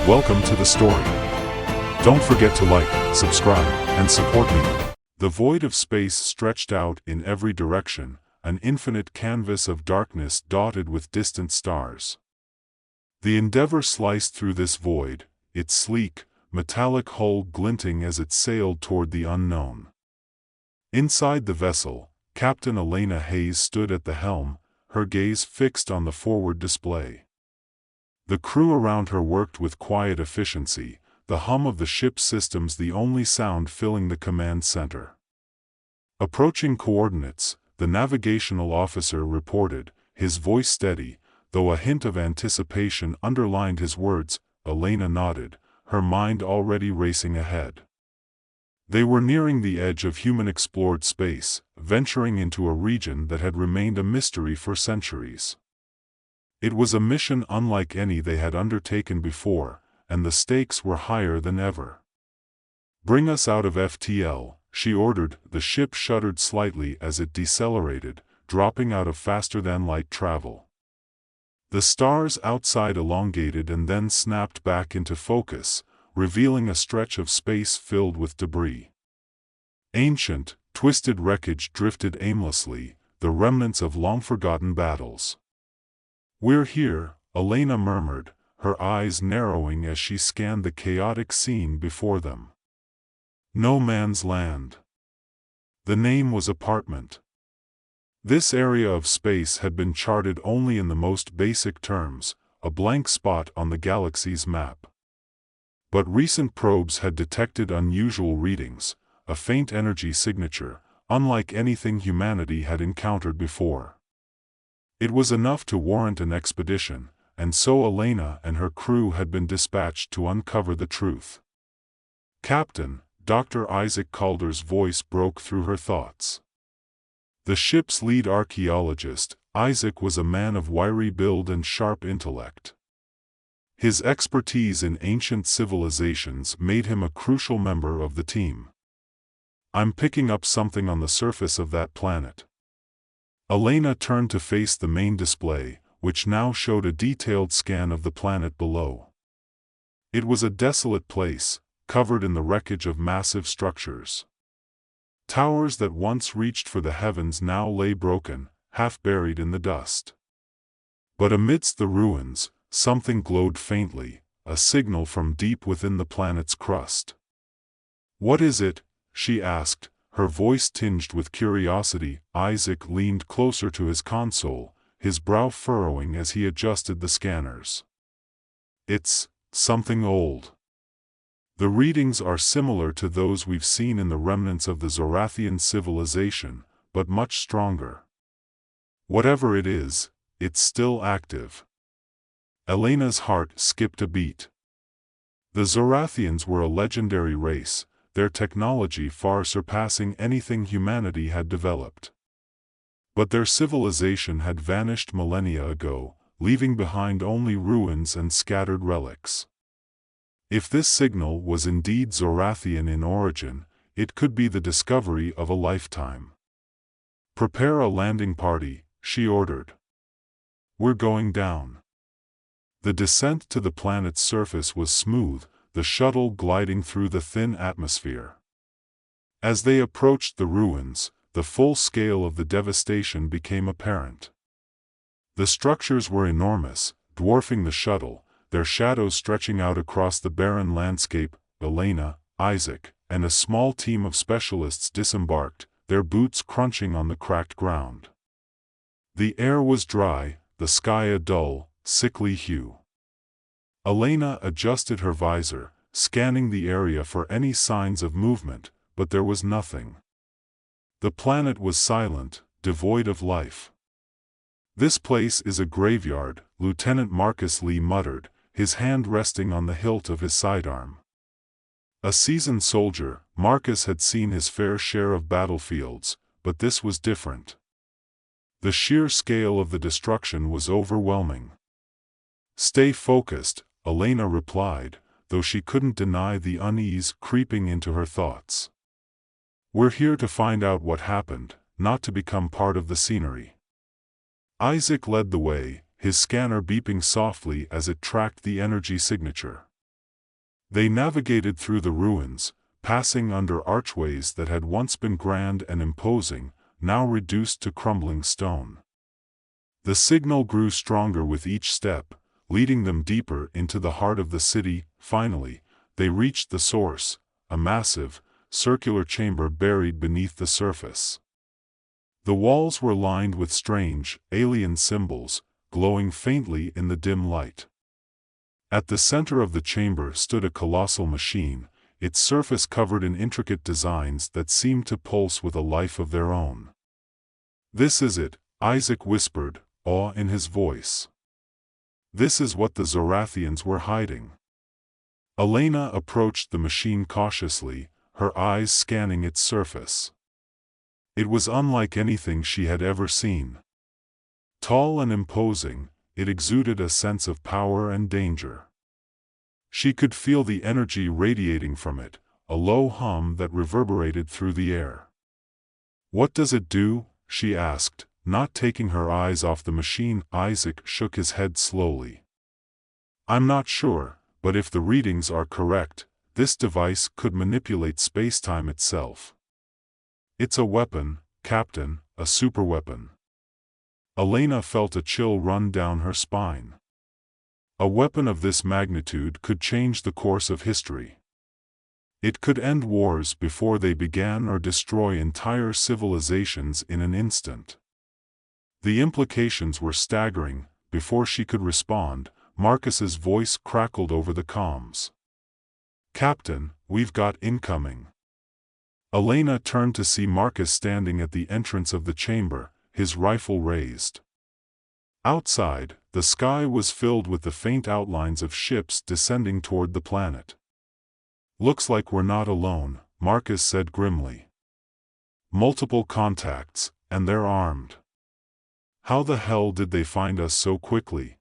Welcome to the story. Don't forget to like, subscribe, and support me. The void of space stretched out in every direction, an infinite canvas of darkness dotted with distant stars. The Endeavour sliced through this void, its sleek, metallic hull glinting as it sailed toward the unknown. Inside the vessel, Captain Elena Hayes stood at the helm, her gaze fixed on the forward display. The crew around her worked with quiet efficiency, the hum of the ship's systems the only sound filling the command center. Approaching coordinates, the navigational officer reported, his voice steady, though a hint of anticipation underlined his words. Elena nodded, her mind already racing ahead. They were nearing the edge of human-explored space, venturing into a region that had remained a mystery for centuries. It was a mission unlike any they had undertaken before, and the stakes were higher than ever. "Bring us out of FTL," she ordered. The ship shuddered slightly as it decelerated, dropping out of faster-than-light travel. The stars outside elongated and then snapped back into focus, revealing a stretch of space filled with debris. Ancient, twisted wreckage drifted aimlessly, the remnants of long-forgotten battles. "We're here," Elena murmured, her eyes narrowing as she scanned the chaotic scene before them. No man's land. The name was apartment. This area of space had been charted only in the most basic terms, a blank spot on the galaxy's map. But recent probes had detected unusual readings, a faint energy signature, unlike anything humanity had encountered before. It was enough to warrant an expedition, and so Elena and her crew had been dispatched to uncover the truth. "Captain," Dr. Isaac Calder's voice broke through her thoughts. The ship's lead archaeologist, Isaac was a man of wiry build and sharp intellect. His expertise in ancient civilizations made him a crucial member of the team. "I'm picking up something on the surface of that planet." Elena turned to face the main display, which now showed a detailed scan of the planet below. It was a desolate place, covered in the wreckage of massive structures. Towers that once reached for the heavens now lay broken, half buried in the dust. But amidst the ruins, something glowed faintly, a signal from deep within the planet's crust. "What is it?" she asked, her voice tinged with curiosity. Isaac leaned closer to his console, his brow furrowing as he adjusted the scanners. "It's something old. The readings are similar to those we've seen in the remnants of the Zorathian civilization, but much stronger. Whatever it is, it's still active." Elena's heart skipped a beat. The Zorathians were a legendary race, their technology far surpassing anything humanity had developed. But their civilization had vanished millennia ago, leaving behind only ruins and scattered relics. If this signal was indeed Zorathian in origin, it could be the discovery of a lifetime. "Prepare a landing party," she ordered. "We're going down." The descent to the planet's surface was smooth, the shuttle gliding through the thin atmosphere. As they approached the ruins, the full scale of the devastation became apparent. The structures were enormous, dwarfing the shuttle, their shadows stretching out across the barren landscape. Elena, Isaac, and a small team of specialists disembarked, their boots crunching on the cracked ground. The air was dry, the sky a dull, sickly hue. Elena adjusted her visor, scanning the area for any signs of movement, but there was nothing. The planet was silent, devoid of life. "This place is a graveyard," Lieutenant Marcus Lee muttered, his hand resting on the hilt of his sidearm. A seasoned soldier, Marcus had seen his fair share of battlefields, but this was different. The sheer scale of the destruction was overwhelming. "Stay focused," Elena replied, though she couldn't deny the unease creeping into her thoughts. "We're here to find out what happened, not to become part of the scenery." Isaac led the way, his scanner beeping softly as it tracked the energy signature. They navigated through the ruins, passing under archways that had once been grand and imposing, now reduced to crumbling stone. The signal grew stronger with each step, leading them deeper into the heart of the city. Finally, they reached the source, a massive, circular chamber buried beneath the surface. The walls were lined with strange, alien symbols, glowing faintly in the dim light. At the center of the chamber stood a colossal machine, its surface covered in intricate designs that seemed to pulse with a life of their own. "This is it," Isaac whispered, awe in his voice. "This is what the Zorathians were hiding." Elena approached the machine cautiously, her eyes scanning its surface. It was unlike anything she had ever seen. Tall and imposing, it exuded a sense of power and danger. She could feel the energy radiating from it, a low hum that reverberated through the air. "What does it do?" she asked, not taking her eyes off the machine. Isaac shook his head slowly. "I'm not sure, but if the readings are correct, this device could manipulate space-time itself. It's a weapon, Captain, a superweapon." Elena felt a chill run down her spine. A weapon of this magnitude could change the course of history. It could end wars before they began or destroy entire civilizations in an instant. The implications were staggering. Before she could respond, Marcus's voice crackled over the comms. "Captain, we've got incoming." Elena turned to see Marcus standing at the entrance of the chamber, his rifle raised. Outside, the sky was filled with the faint outlines of ships descending toward the planet. "Looks like we're not alone," Marcus said grimly. "Multiple contacts, and they're armed. How the hell did they find us so quickly?"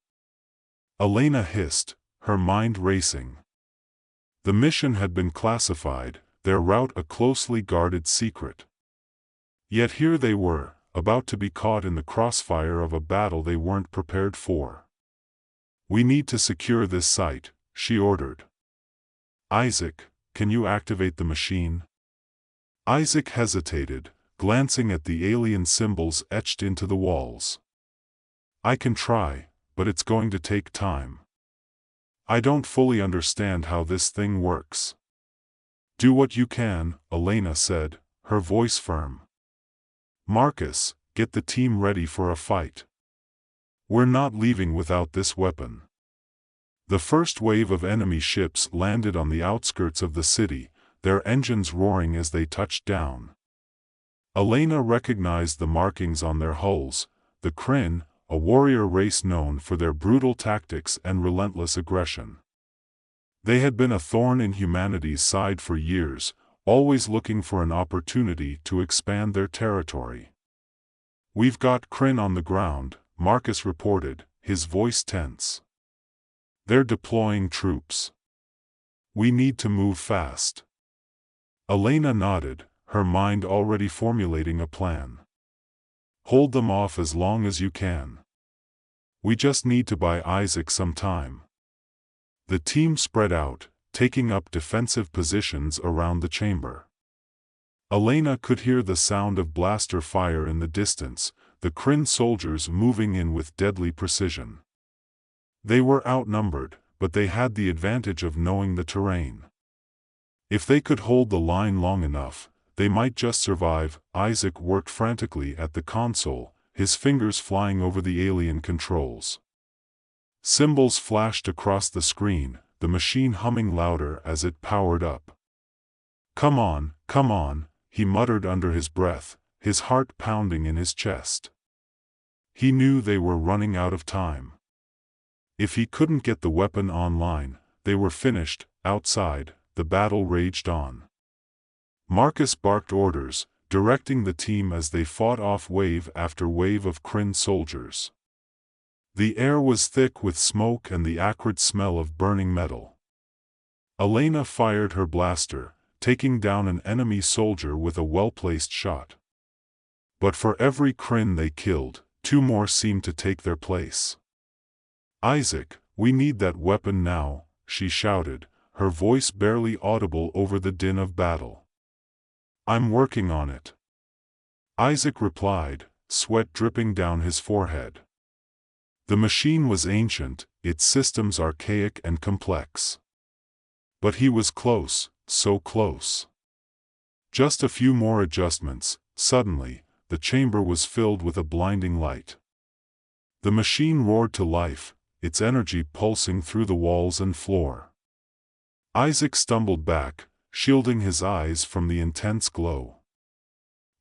Elena hissed, her mind racing. The mission had been classified, their route a closely guarded secret. Yet here they were, about to be caught in the crossfire of a battle they weren't prepared for. "We need to secure this site," she ordered. "Isaac, can you activate the machine?" Isaac hesitated, glancing at the alien symbols etched into the walls. "I can try, but it's going to take time. I don't fully understand how this thing works." "Do what you can," Elena said, her voice firm. "Marcus, get the team ready for a fight. We're not leaving without this weapon." The first wave of enemy ships landed on the outskirts of the city, their engines roaring as they touched down. Elena recognized the markings on their hulls, the Kryn, a warrior race known for their brutal tactics and relentless aggression. They had been a thorn in humanity's side for years, always looking for an opportunity to expand their territory. "We've got Kryn on the ground," Marcus reported, his voice tense. "They're deploying troops. We need to move fast." Elena nodded, her mind already formulating a plan. "Hold them off as long as you can. We just need to buy Isaac some time." The team spread out, taking up defensive positions around the chamber. Elena could hear the sound of blaster fire in the distance, the Kryn soldiers moving in with deadly precision. They were outnumbered, but they had the advantage of knowing the terrain. If they could hold the line long enough, they might just survive. Isaac worked frantically at the console, his fingers flying over the alien controls. Symbols flashed across the screen, the machine humming louder as it powered up. Come on," he muttered under his breath, his heart pounding in his chest. He knew they were running out of time. If he couldn't get the weapon online, they were finished. Outside, the battle raged on. Marcus barked orders, directing the team as they fought off wave after wave of Kryn soldiers. The air was thick with smoke and the acrid smell of burning metal. Elena fired her blaster, taking down an enemy soldier with a well-placed shot. But for every Kryn they killed, two more seemed to take their place. "Isaac, we need that weapon now," she shouted, her voice barely audible over the din of battle. "I'm working on it," Isaac replied, sweat dripping down his forehead. The machine was ancient, its systems archaic and complex. But he was close, so close. Just a few more adjustments. Suddenly, the chamber was filled with a blinding light. The machine roared to life, its energy pulsing through the walls and floor. Isaac stumbled back, shielding his eyes from the intense glow.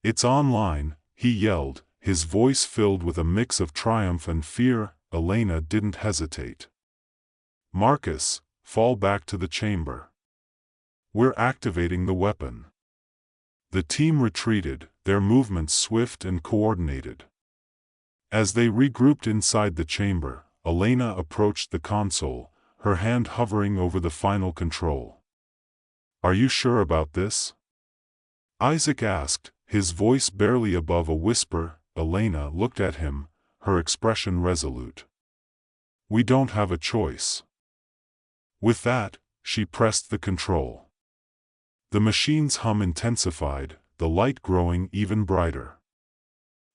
"It's online," he yelled, his voice filled with a mix of triumph and fear. Elena didn't hesitate. "Marcus, fall back to the chamber. We're activating the weapon." The team retreated, their movements swift and coordinated. As they regrouped inside the chamber, Elena approached the console, her hand hovering over the final control. "Are you sure about this?" Isaac asked, his voice barely above a whisper. Elena looked at him, her expression resolute. "We don't have a choice." With that, she pressed the control. The machine's hum intensified, the light growing even brighter.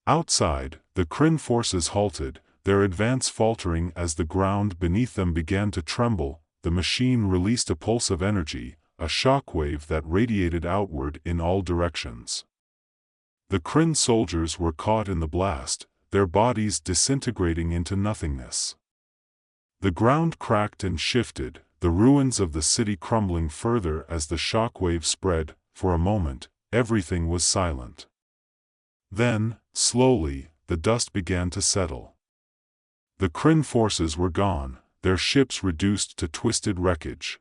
Outside, the Kryn forces halted, their advance faltering as the ground beneath them began to tremble. The machine released a pulse of energy, a shockwave that radiated outward in all directions. The Kryn soldiers were caught in the blast, their bodies disintegrating into nothingness. The ground cracked and shifted, the ruins of the city crumbling further as the shockwave spread. For a moment, everything was silent. Then, slowly, the dust began to settle. The Kryn forces were gone, their ships reduced to twisted wreckage.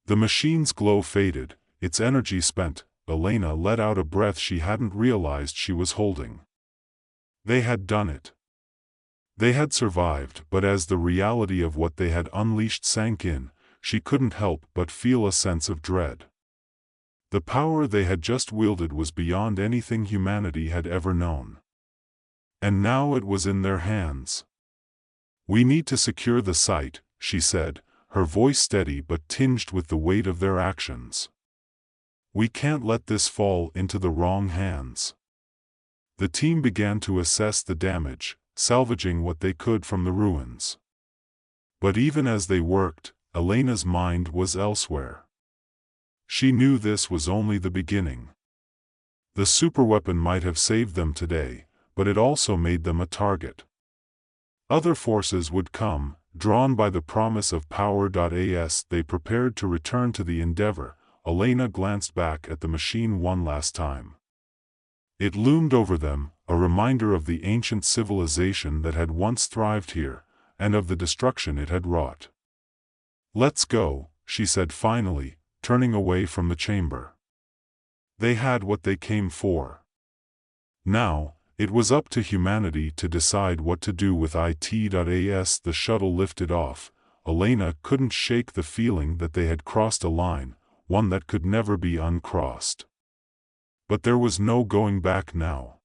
The machine's glow faded, its energy spent. Elena let out a breath she hadn't realized she was holding. They had done it. They had survived, but as the reality of what they had unleashed sank in, she couldn't help but feel a sense of dread. The power they had just wielded was beyond anything humanity had ever known. And now it was in their hands. "We need to secure the site," she said, her voice steady but tinged with the weight of their actions. "We can't let this fall into the wrong hands." The team began to assess the damage, salvaging what they could from the ruins. But even as they worked, Elena's mind was elsewhere. She knew this was only the beginning. The superweapon might have saved them today, but it also made them a target. Other forces would come, drawn by the promise of power. As they prepared to return to the Endeavor, Elena glanced back at the machine one last time. It loomed over them, a reminder of the ancient civilization that had once thrived here, and of the destruction it had wrought. "Let's go," she said finally, turning away from the chamber. They had what they came for. Now, it was up to humanity to decide what to do with it. As the shuttle lifted off, Elena couldn't shake the feeling that they had crossed a line, one that could never be uncrossed. But there was no going back now.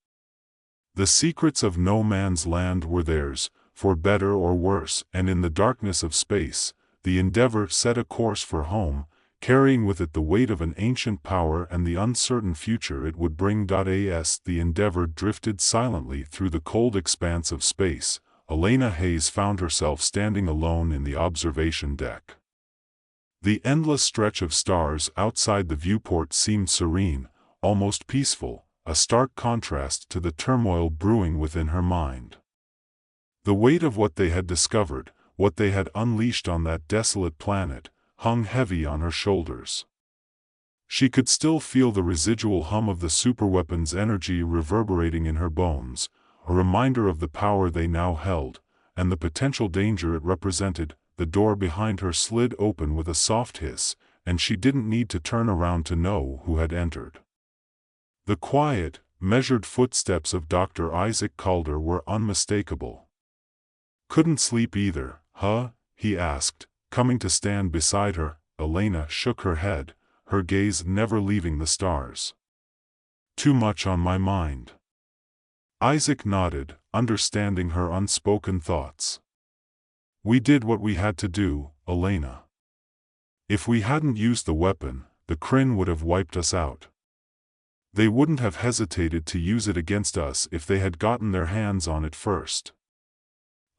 The secrets of no man's land were theirs, for better or worse, and in the darkness of space, the Endeavor set a course for home, carrying with it the weight of an ancient power and the uncertain future it would bring. As the Endeavor drifted silently through the cold expanse of space, Elena Hayes found herself standing alone in the observation deck. The endless stretch of stars outside the viewport seemed serene, almost peaceful, a stark contrast to the turmoil brewing within her mind. The weight of what they had discovered, what they had unleashed on that desolate planet, hung heavy on her shoulders. She could still feel the residual hum of the superweapon's energy reverberating in her bones, a reminder of the power they now held, and the potential danger it represented. The door behind her slid open with a soft hiss, and she didn't need to turn around to know who had entered. The quiet, measured footsteps of Dr. Isaac Calder were unmistakable. "Couldn't sleep either, huh?" he asked, coming to stand beside her. Elena shook her head, her gaze never leaving the stars. "Too much on my mind." Isaac nodded, understanding her unspoken thoughts. "We did what we had to do, Elena. If we hadn't used the weapon, the Kryn would have wiped us out. They wouldn't have hesitated to use it against us if they had gotten their hands on it first.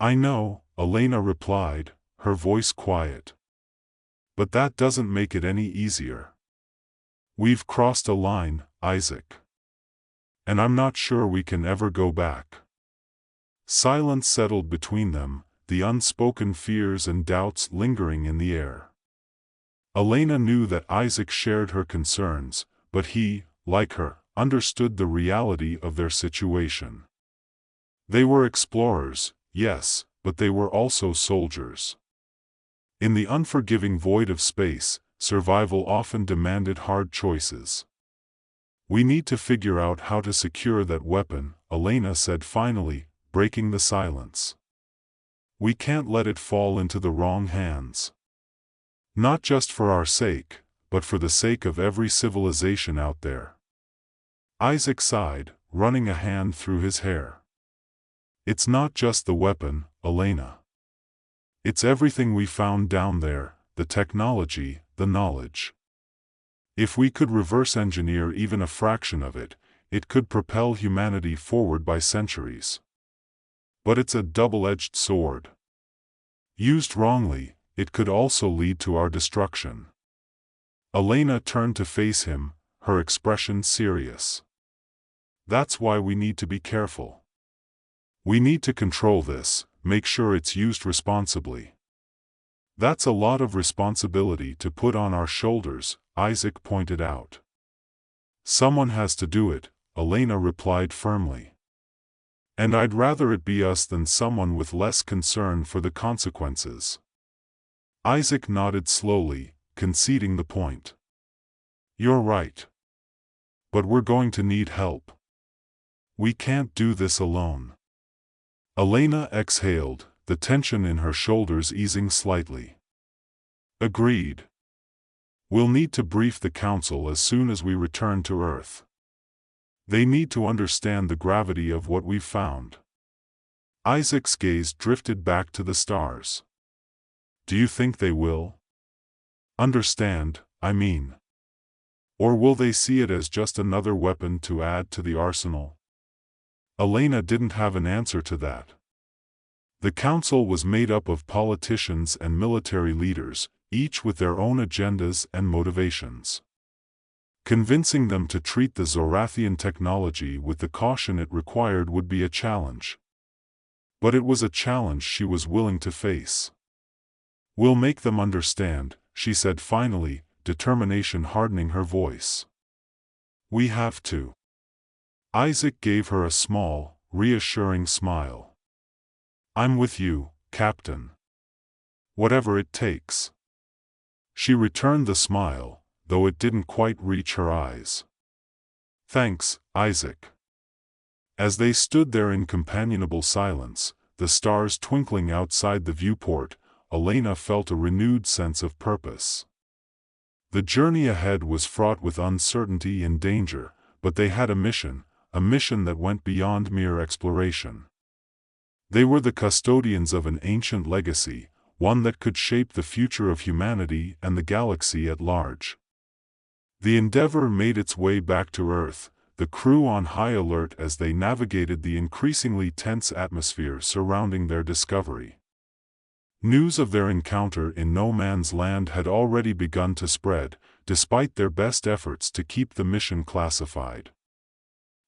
I know, Elena replied, her voice quiet. But that doesn't make it any easier. We've crossed a line, Isaac. And I'm not sure we can ever go back. Silence settled between them, the unspoken fears and doubts lingering in the air. Elena knew that Isaac shared her concerns, but he, like her, understood the reality of their situation. They were explorers, yes, but they were also soldiers. In the unforgiving void of space, survival often demanded hard choices. We need to figure out how to secure that weapon, Elena said finally, breaking the silence. We can't let it fall into the wrong hands. Not just for our sake, but for the sake of every civilization out there. Isaac sighed, running a hand through his hair. It's not just the weapon, Elena. It's everything we found down there, the technology, the knowledge. If we could reverse engineer even a fraction of it, it could propel humanity forward by centuries. But it's a double-edged sword. Used wrongly, it could also lead to our destruction. Elena turned to face him, her expression serious. That's why we need to be careful. We need to control this, make sure it's used responsibly. That's a lot of responsibility to put on our shoulders, Isaac pointed out. Someone has to do it, Elena replied firmly. And I'd rather it be us than someone with less concern for the consequences. Isaac nodded slowly, conceding the point. You're right. But we're going to need help. We can't do this alone. Elena exhaled, the tension in her shoulders easing slightly. Agreed. We'll need to brief the Council as soon as we return to Earth. They need to understand the gravity of what we've found. Isaac's gaze drifted back to the stars. Do you think they will? Understand, I mean. Or will they see it as just another weapon to add to the arsenal? Elena didn't have an answer to that. The Council was made up of politicians and military leaders, each with their own agendas and motivations. Convincing them to treat the Zorathian technology with the caution it required would be a challenge. But it was a challenge she was willing to face. We'll make them understand, she said finally, determination hardening her voice. We have to. Isaac gave her a small, reassuring smile. I'm with you, Captain. Whatever it takes. She returned the smile, though it didn't quite reach her eyes. Thanks, Isaac. As they stood there in companionable silence, the stars twinkling outside the viewport, Elena felt a renewed sense of purpose. The journey ahead was fraught with uncertainty and danger, but they had a mission that went beyond mere exploration. They were the custodians of an ancient legacy, one that could shape the future of humanity and the galaxy at large. The Endeavour made its way back to Earth, the crew on high alert as they navigated the increasingly tense atmosphere surrounding their discovery. News of their encounter in no man's land had already begun to spread, despite their best efforts to keep the mission classified.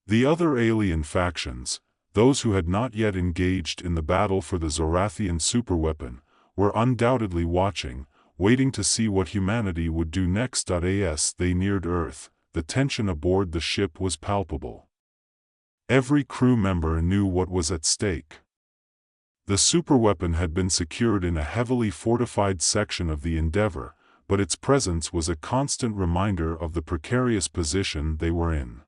The other alien factions, those who had not yet engaged in the battle for the Zorathian superweapon, were undoubtedly watching, waiting to see what humanity would do next. As they neared Earth, the tension aboard the ship was palpable. Every crew member knew what was at stake. The superweapon had been secured in a heavily fortified section of the Endeavour, but its presence was a constant reminder of the precarious position they were in.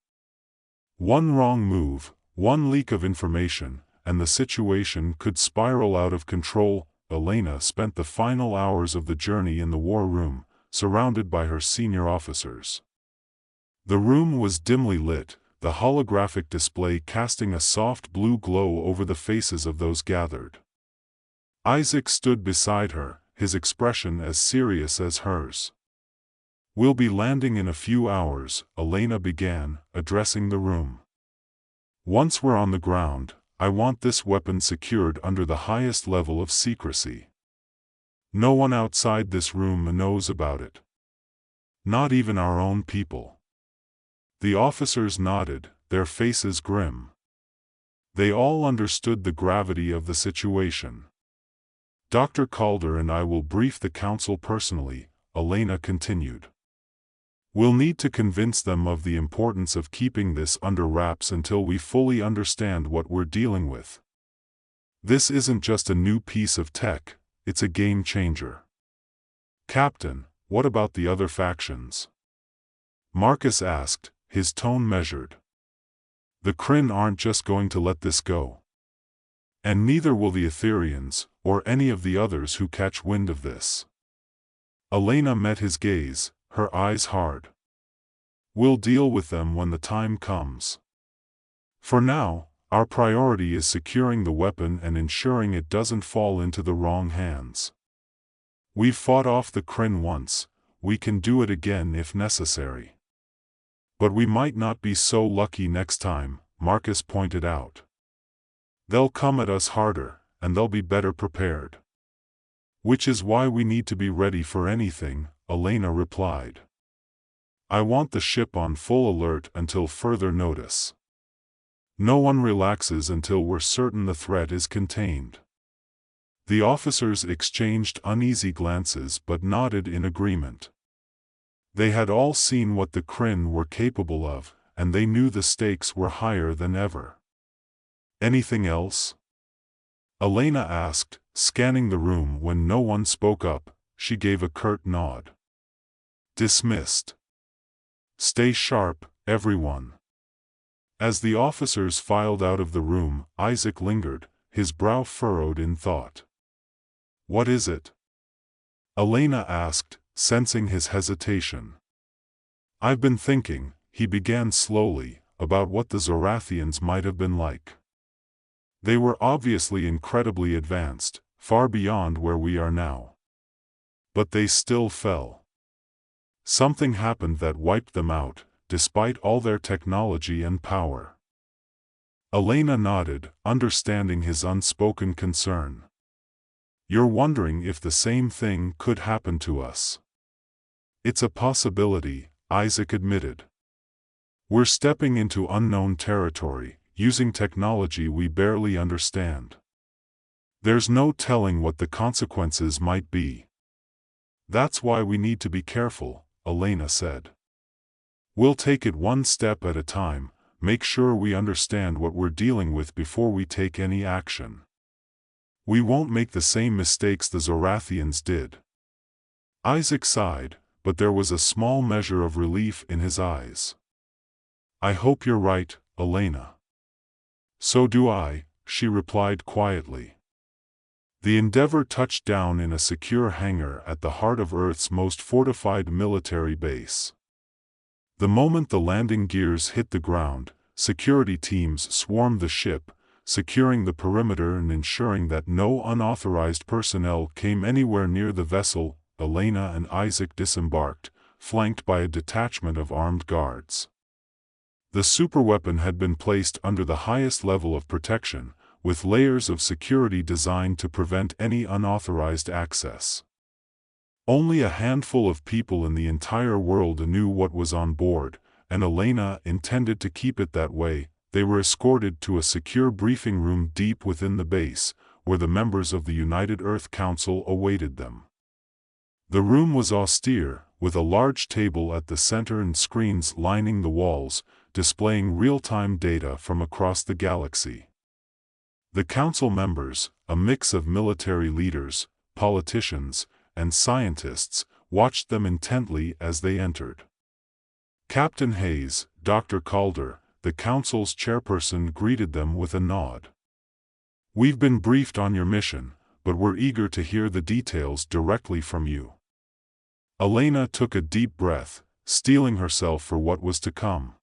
One wrong move, one leak of information, and the situation could spiral out of control. Elena spent the final hours of the journey in the war room, surrounded by her senior officers. The room was dimly lit, the holographic display casting a soft blue glow over the faces of those gathered. Isaac stood beside her, his expression as serious as hers. "We'll be landing in a few hours," Elena began, addressing the room. "Once we're on the ground, I want this weapon secured under the highest level of secrecy. No one outside this room knows about it. Not even our own people." The officers nodded, their faces grim. They all understood the gravity of the situation. "Dr. Calder and I will brief the council personally," Elena continued. "We'll need to convince them of the importance of keeping this under wraps until we fully understand what we're dealing with. This isn't just a new piece of tech, it's a game changer." "Captain, what about the other factions?" Marcus asked, his tone measured. "The Kryn aren't just going to let this go. And neither will the Etherians, or any of the others who catch wind of this." Elena met his gaze, her eyes hard. "We'll deal with them when the time comes. For now, our priority is securing the weapon and ensuring it doesn't fall into the wrong hands. We've fought off the Kryn once, we can do it again if necessary. But we might not be so lucky next time," Marcus pointed out. "They'll come at us harder, and they'll be better prepared." "Which is why we need to be ready for anything," Elena replied. "I want the ship on full alert until further notice. No one relaxes until we're certain the threat is contained." The officers exchanged uneasy glances but nodded in agreement. They had all seen what the Kryn were capable of, and they knew the stakes were higher than ever. "Anything else?" Elena asked, scanning the room. When no one spoke up, she gave a curt nod. "Dismissed. Stay sharp, everyone." As the officers filed out of the room, Isaac lingered, his brow furrowed in thought. "What is it?" Elena asked, sensing his hesitation. "I've been thinking," he began slowly, "about what the Zorathians might have been like. They were obviously incredibly advanced, far beyond where we are now. But they still fell. Something happened that wiped them out, despite all their technology and power." Elena nodded, understanding his unspoken concern. "You're wondering if the same thing could happen to us?" "It's a possibility," Isaac admitted. "We're stepping into unknown territory, using technology we barely understand. There's no telling what the consequences might be. That's why we need to be careful," Elena said. "We'll take it one step at a time, make sure we understand what we're dealing with before we take any action. We won't make the same mistakes the Zorathians did." Isaac sighed, but there was a small measure of relief in his eyes. "I hope you're right, Elena." "So do I," she replied quietly. The Endeavour touched down in a secure hangar at the heart of Earth's most fortified military base. The moment the landing gears hit the ground, security teams swarmed the ship, securing the perimeter and ensuring that no unauthorized personnel came anywhere near the vessel. Elena and Isaac disembarked, flanked by a detachment of armed guards. The superweapon had been placed under the highest level of protection, with layers of security designed to prevent any unauthorized access. Only a handful of people in the entire world knew what was on board, and Elena intended to keep it that way. They were escorted to a secure briefing room deep within the base, where the members of the United Earth Council awaited them. The room was austere, with a large table at the center and screens lining the walls, displaying real-time data from across the galaxy. The council members, a mix of military leaders, politicians, and scientists, watched them intently as they entered. Captain Hayes, Dr. Calder, the council's chairperson, greeted them with a nod. "We've been briefed on your mission, but we're eager to hear the details directly from you." Elena took a deep breath, steeling herself for what was to come.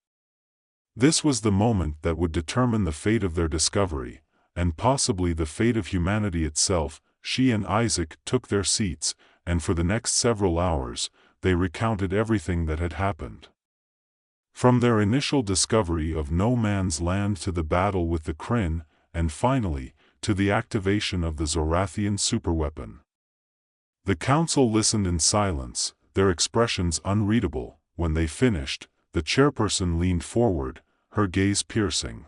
This was the moment that would determine the fate of their discovery, and possibly the fate of humanity itself. she and Isaac took their seats, and for the next several hours, they recounted everything that had happened. From their initial discovery of no man's land to the battle with the Kryn, and finally, to the activation of the Zorathian superweapon. The council listened in silence, their expressions unreadable. When they finished, the chairperson leaned forward, her gaze piercing.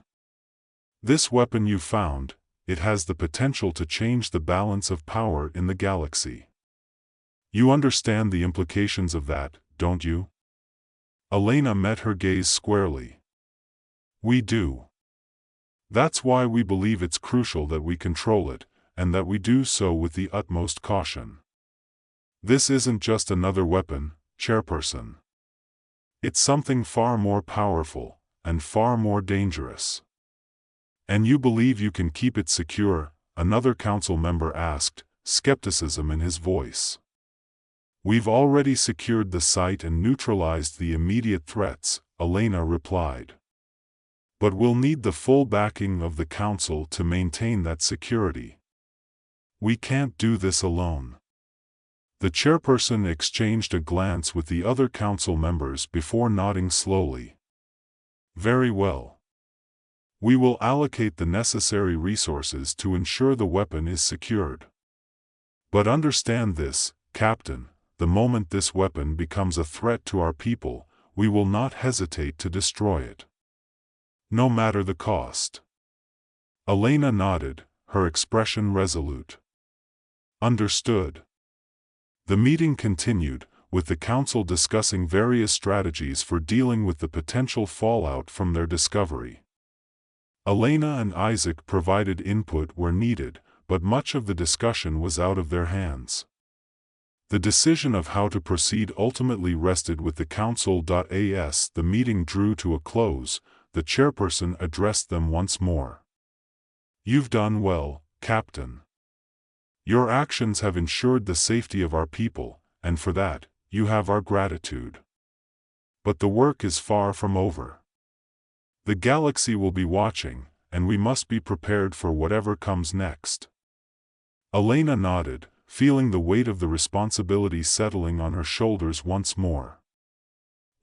"This weapon you found, it has the potential to change the balance of power in the galaxy. You understand the implications of that, don't you?" Elena met her gaze squarely. "We do. That's why we believe it's crucial that we control it, and that we do so with the utmost caution. This isn't just another weapon, Chairperson. It's something far more powerful, and far more dangerous." "And you believe you can keep it secure?" another council member asked, skepticism in his voice. "We've already secured the site and neutralized the immediate threats," Elena replied. "But we'll need the full backing of the council to maintain that security. We can't do this alone." The chairperson exchanged a glance with the other council members before nodding slowly. "Very well. We will allocate the necessary resources to ensure the weapon is secured. But understand this, Captain, the moment this weapon becomes a threat to our people, we will not hesitate to destroy it. No matter the cost." Elena nodded, her expression resolute. "Understood." The meeting continued, with the council discussing various strategies for dealing with the potential fallout from their discovery. Elena and Isaac provided input where needed, but much of the discussion was out of their hands. The decision of how to proceed ultimately rested with the council. As the meeting drew to a close, the chairperson addressed them once more. "You've done well, Captain. Your actions have ensured the safety of our people, and for that, you have our gratitude. But the work is far from over. The galaxy will be watching, and we must be prepared for whatever comes next." Elena nodded, feeling the weight of the responsibility settling on her shoulders once more.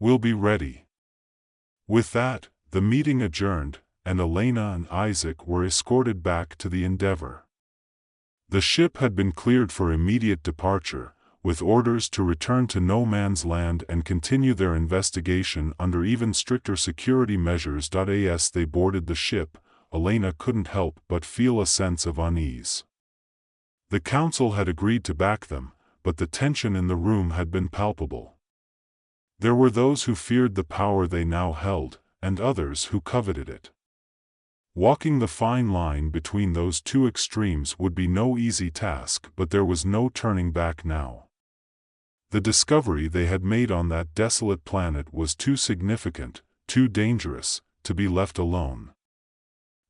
"We'll be ready." With that, the meeting adjourned, and Elena and Isaac were escorted back to the Endeavour. The ship had been cleared for immediate departure, with orders to return to no man's land and continue their investigation under even stricter security measures. As they boarded the ship, Elena couldn't help but feel a sense of unease. The council had agreed to back them, but the tension in the room had been palpable. There were those who feared the power they now held, and others who coveted it. Walking the fine line between those two extremes would be no easy task, but there was no turning back now. The discovery they had made on that desolate planet was too significant, too dangerous, to be left alone.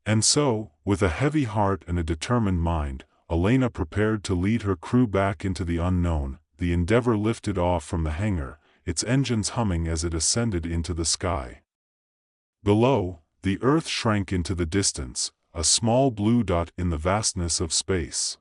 And so, with a heavy heart and a determined mind, Elena prepared to lead her crew back into the unknown. The Endeavour lifted off from the hangar, its engines humming as it ascended into the sky. Below, the Earth shrank into the distance, a small blue dot in the vastness of space.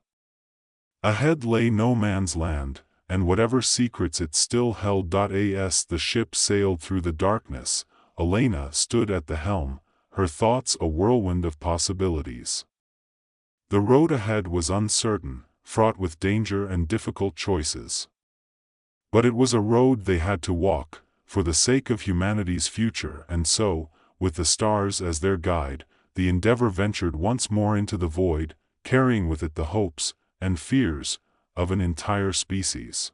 Ahead lay no man's land, and whatever secrets it still held. As the ship sailed through the darkness, Elena stood at the helm, her thoughts a whirlwind of possibilities. The road ahead was uncertain, fraught with danger and difficult choices. But it was a road they had to walk, for the sake of humanity's future, and so, with the stars as their guide, the Endeavour ventured once more into the void, carrying with it the hopes, and fears, of an entire species.